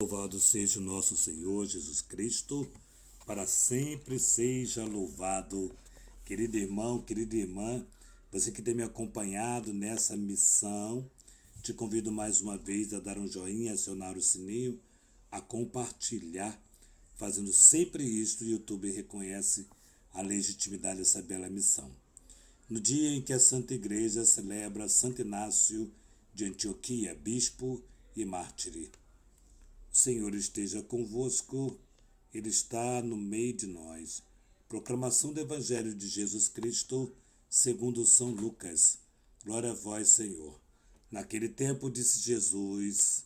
Louvado seja o nosso Senhor Jesus Cristo, para sempre seja louvado. Querido irmão, querida irmã, você que tem me acompanhado nessa missão, te convido mais uma vez a dar um joinha, acionar o sininho, a compartilhar. Fazendo sempre isto, o YouTube reconhece a legitimidade dessa bela missão. No dia em que a Santa Igreja celebra Santo Inácio de Antioquia, bispo e mártir. O Senhor esteja convosco, Ele está no meio de nós. Proclamação do Evangelho de Jesus Cristo, segundo São Lucas. Glória a vós, Senhor. Naquele tempo disse Jesus: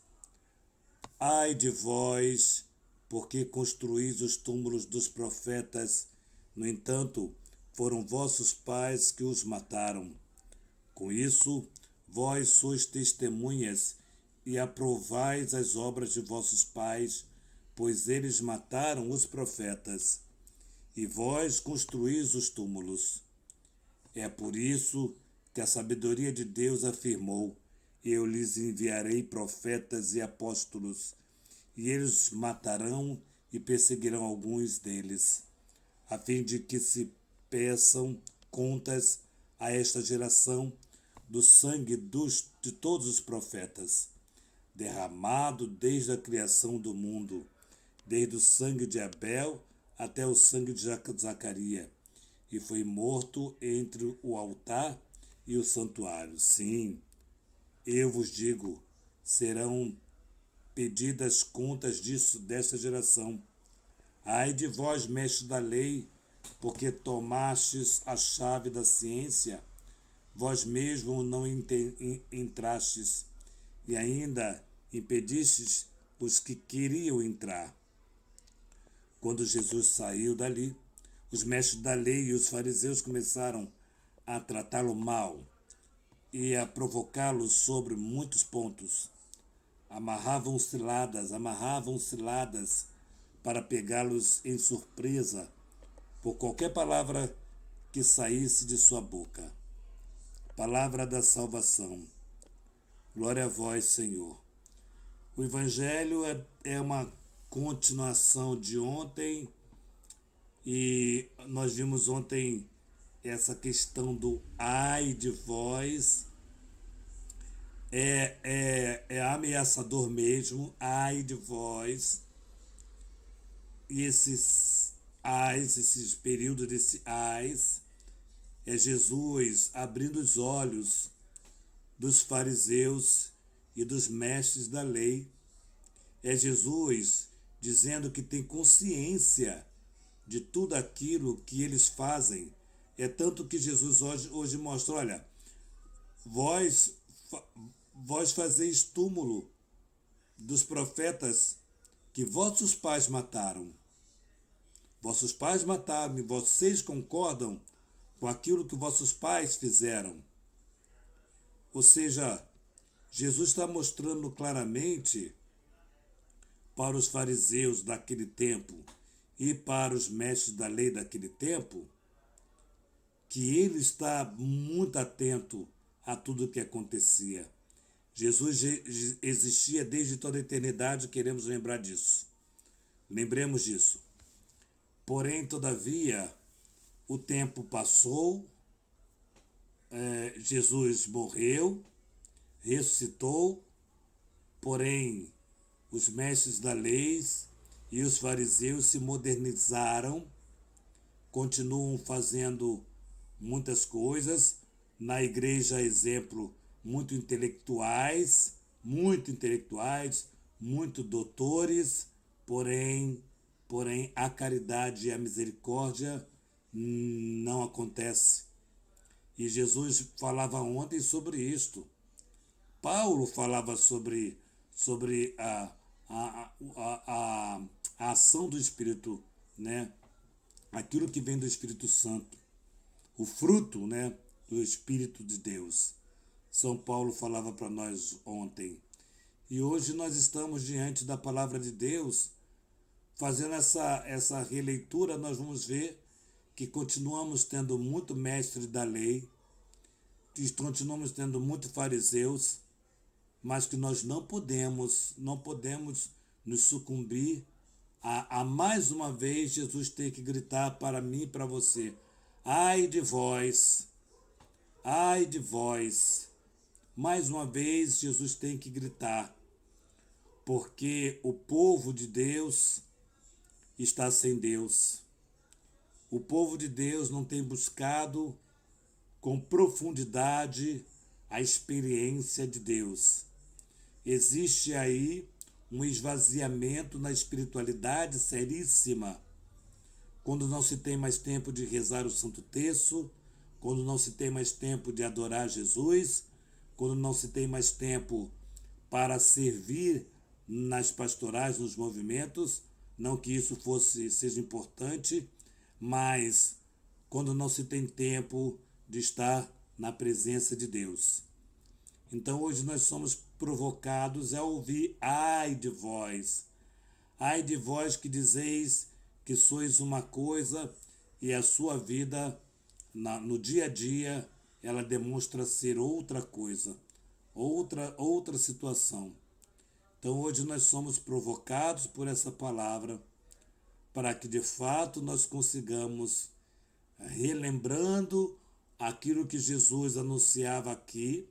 Ai de vós, porque construís os túmulos dos profetas, no entanto, foram vossos pais que os mataram. Com isso, vós sois testemunhas e aprovais as obras de vossos pais, pois eles mataram os profetas, e vós construís os túmulos. É por isso que a sabedoria de Deus afirmou: Eu lhes enviarei profetas e apóstolos, e eles matarão e perseguirão alguns deles, a fim de que se peçam contas a esta geração do sangue de todos os profetas, derramado desde a criação do mundo, desde o sangue de Abel até o sangue de Zacarias, e foi morto entre o altar e o santuário. Sim, eu vos digo, serão pedidas contas dessa geração. Ai de vós, mestres da lei, porque tomastes a chave da ciência, vós mesmos não entrastes, e ainda impedistes os que queriam entrar. Quando Jesus saiu dali, os mestres da lei e os fariseus começaram a tratá-lo mal e a provocá-lo sobre muitos pontos. Amarravam ciladas para pegá-los em surpresa por qualquer palavra que saísse de sua boca. Palavra da salvação. Glória a vós, Senhor. O Evangelho é uma continuação de ontem, e nós vimos ontem essa questão do ai de vós. É ameaçador mesmo, ai de vós. E esses ais, esses períodos desse ais, é Jesus abrindo os olhos dos fariseus e dos mestres da lei. É Jesus dizendo que tem consciência de tudo aquilo que eles fazem. É tanto que Jesus hoje mostra: olha, vós fazeis túmulo dos profetas que vossos pais mataram. Vossos pais mataram e vocês concordam com aquilo que vossos pais fizeram. Ou seja, Jesus está mostrando claramente para os fariseus daquele tempo e para os mestres da lei daquele tempo que ele está muito atento a tudo o que acontecia. Jesus existia desde toda a eternidade, queremos lembrar disso. Lembremos disso. Porém, todavia, o tempo passou, Jesus morreu, ressuscitou, porém, os mestres da lei e os fariseus se modernizaram, continuam fazendo muitas coisas. Na igreja, exemplo, muito intelectuais, muito doutores, porém a caridade e a misericórdia não acontece. E Jesus falava ontem sobre isto. Paulo falava sobre a ação do Espírito, né? Aquilo que vem do Espírito Santo, o fruto, né, do Espírito de Deus. São Paulo falava para nós ontem. E hoje nós estamos diante da palavra de Deus, fazendo essa releitura. Nós vamos ver que continuamos tendo muito mestre da lei, que continuamos tendo muito fariseus, mas que nós não podemos nos sucumbir a mais uma vez Jesus ter que gritar para mim e para você: ai de vós, ai de vós. Mais uma vez Jesus tem que gritar, porque o povo de Deus está sem Deus. O povo de Deus não tem buscado com profundidade a experiência de Deus. Existe aí um esvaziamento na espiritualidade seríssima, quando não se tem mais tempo de rezar o Santo Terço, quando não se tem mais tempo de adorar Jesus, quando não se tem mais tempo para servir nas pastorais, nos movimentos, não que isso seja importante, mas quando não se tem tempo de estar na presença de Deus. Então hoje nós somos provocados a ouvir: ai de vós que dizeis que sois uma coisa e a sua vida no dia a dia ela demonstra ser outra coisa, outra situação. Então hoje nós somos provocados por essa palavra para que de fato nós consigamos, relembrando aquilo que Jesus anunciava aqui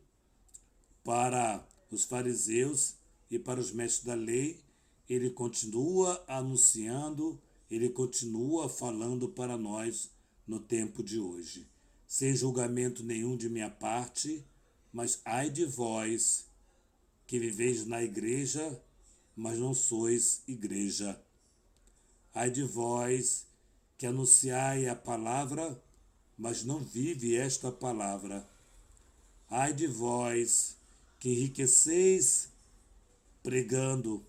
para os fariseus e para os mestres da lei, ele continua anunciando, ele continua falando para nós no tempo de hoje. Sem julgamento nenhum de minha parte, mas ai de vós que viveis na igreja, mas não sois igreja. Ai de vós que anunciai a palavra, mas não vive esta palavra. Ai de vós que enriqueceis pregando,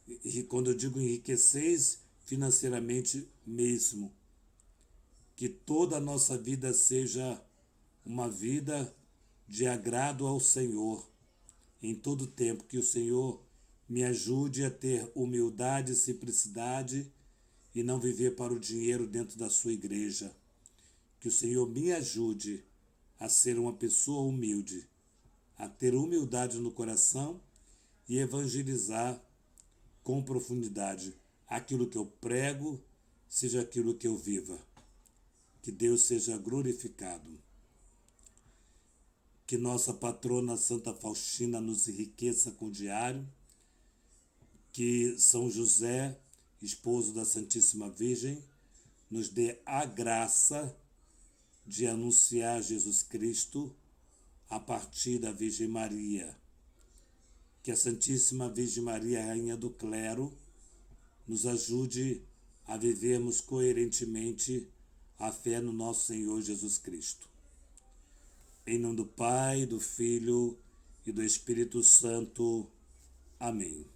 e quando eu digo enriqueceis, financeiramente mesmo, que toda a nossa vida seja uma vida de agrado ao Senhor, em todo tempo, que o Senhor me ajude a ter humildade e simplicidade e não viver para o dinheiro dentro da sua igreja. Que o Senhor me ajude a ser uma pessoa humilde, a ter humildade no coração e evangelizar com profundidade. Aquilo que eu prego, seja aquilo que eu viva. Que Deus seja glorificado. Que nossa patrona Santa Faustina nos enriqueça com o diário. Que São José, esposo da Santíssima Virgem, nos dê a graça de anunciar Jesus Cristo a partir da Virgem Maria. Que a Santíssima Virgem Maria, Rainha do Clero, nos ajude a vivermos coerentemente a fé no nosso Senhor Jesus Cristo. Em nome do Pai, do Filho e do Espírito Santo. Amém.